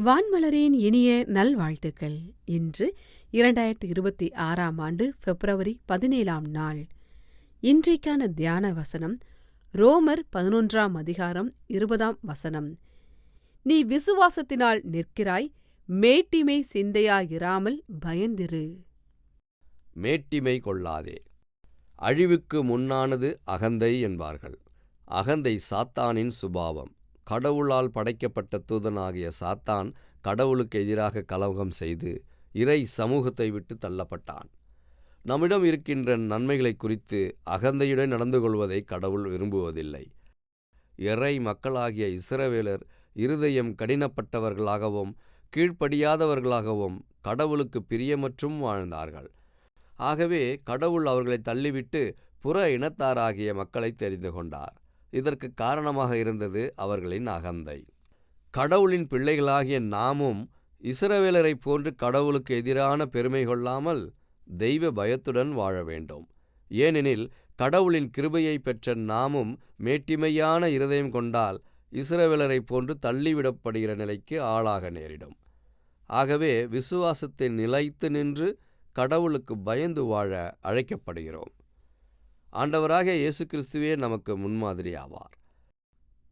வான்மலரின் இனிய நல்வாழ்த்துக்கள். இன்று 2026ஆம் ஆண்டு பிப்ரவரி 17ஆம் நாள். இன்றைக்கான தியான வசனம் ரோமர் 11ஆம் அதிகாரம் 20ஆம் வசனம். நீ விசுவாசத்தினால் நிற்கிறாய், மேட்டிமை சிந்தையாயிராமல் பயந்திரு. மேட்டிமை கொள்ளாதே. அழிவுக்கு முன்னானது அகந்தை என்பார்கள். அகந்தை சாத்தானின் சுபாவம். கடவுளால் படைக்கப்பட்ட தூதனாகிய சாத்தான் கடவுளுக்கு எதிராக கலவகம் செய்து இறை சமூகத்தை விட்டு தள்ளப்பட்டான். நம்மிடம் இருக்கின்ற நன்மைகளை குறித்து அகந்தையுடன் நடந்து கொள்வதை கடவுள் விரும்புவதில்லை. இறை மக்களாகிய இஸ்ரவேலர் இருதயம் கடினப்பட்டவர்களாகவும் கீழ்ப்படியாதவர்களாகவும் கடவுளுக்கு பிரியமற்றும் வாழ்ந்தார்கள். ஆகவே கடவுள் அவர்களை தள்ளிவிட்டு புற இனத்தாராகிய மக்களை தெரிந்து கொண்டார். இதற்கு காரணமாக இருந்தது அவர்களின் அகந்தை. கடவுளின் பிள்ளைகளாகிய நாமும் இஸ்ரவேலரை போன்று கடவுளுக்கு எதிரான பெருமை கொள்ளாமல் தெய்வ பயத்துடன் வாழ வேண்டும். ஏனெனில் கடவுளின் கிருபையை பெற்ற நாமும் மேட்டிமையான இருதயம் கொண்டால் இஸ்ரவேலரை போன்று தள்ளிவிடப்படுகிற நிலைக்கு ஆளாக நேரிடும். ஆகவே விசுவாசத்தில் நிலைத்து நின்று கடவுளுக்கு பயந்து வாழ அழைக்கப்படுகிறோம். ஆண்டவராகிய இயேசு கிறிஸ்துவே நமக்கு முன்மாதிரி ஆவார்.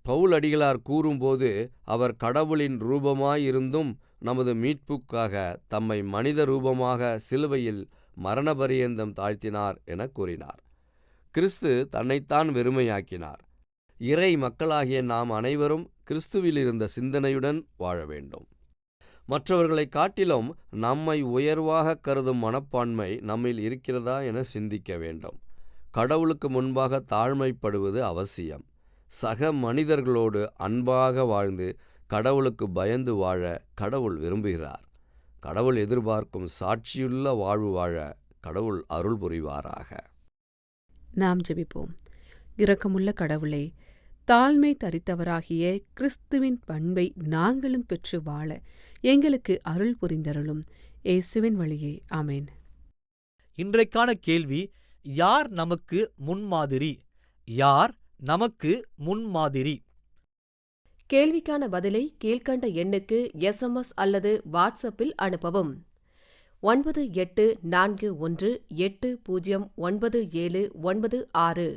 பவுல் அடிகளார் கூறும்போது, அவர் கடவுளின் ரூபமாயிருந்தும் நமது மீட்புக்காக தம்மை மனித ரூபமாக சிலுவையில் மரணபரியந்தம் தாழ்த்தினார் என கூறினார். கிறிஸ்து தன்னைத்தான் வெறுமையாக்கினார். இறை மக்களாகிய நாம் அனைவரும் கிறிஸ்துவில் இருந்த சிந்தனையுடன் வாழ வேண்டும். மற்றவர்களை காட்டிலும் நம்மை உயர்வாக கருதும் மனப்பான்மை நம்மில் இருக்கிறதா என சிந்திக்க வேண்டும். கடவுளுக்கு முன்பாக தாழ்மைப்படுவது அவசியம். சக மனிதர்களோடு அன்பாக வாழ்ந்து கடவுளுக்கு பயந்து வாழ கடவுள் விரும்புகிறார். கடவுள் எதிர்பார்க்கும் சாட்சியுள்ள வாழ்வு வாழ கடவுள் அருள் புரிவாராக. நாம் ஜெபிப்போம். இரக்கமுள்ள கடவுளே, தாழ்மை தரித்தவராகிய கிறிஸ்துவின் பண்பை நாங்களும் பெற்று வாழ எங்களுக்கு அருள் புரிந்தருளும். இயேசுவின் வழியே, ஆமேன். இன்றைக்கான கேள்வி: யார் நமக்கு முன்மாதிரி? யார் நமக்கு முன்மாதிரி? கேள்விக்கான பதிலை கீழ்க்கண்ட எண்ணுக்கு SMS அல்லது வாட்ஸ்அப்பில் அனுப்பவும். 9841809796.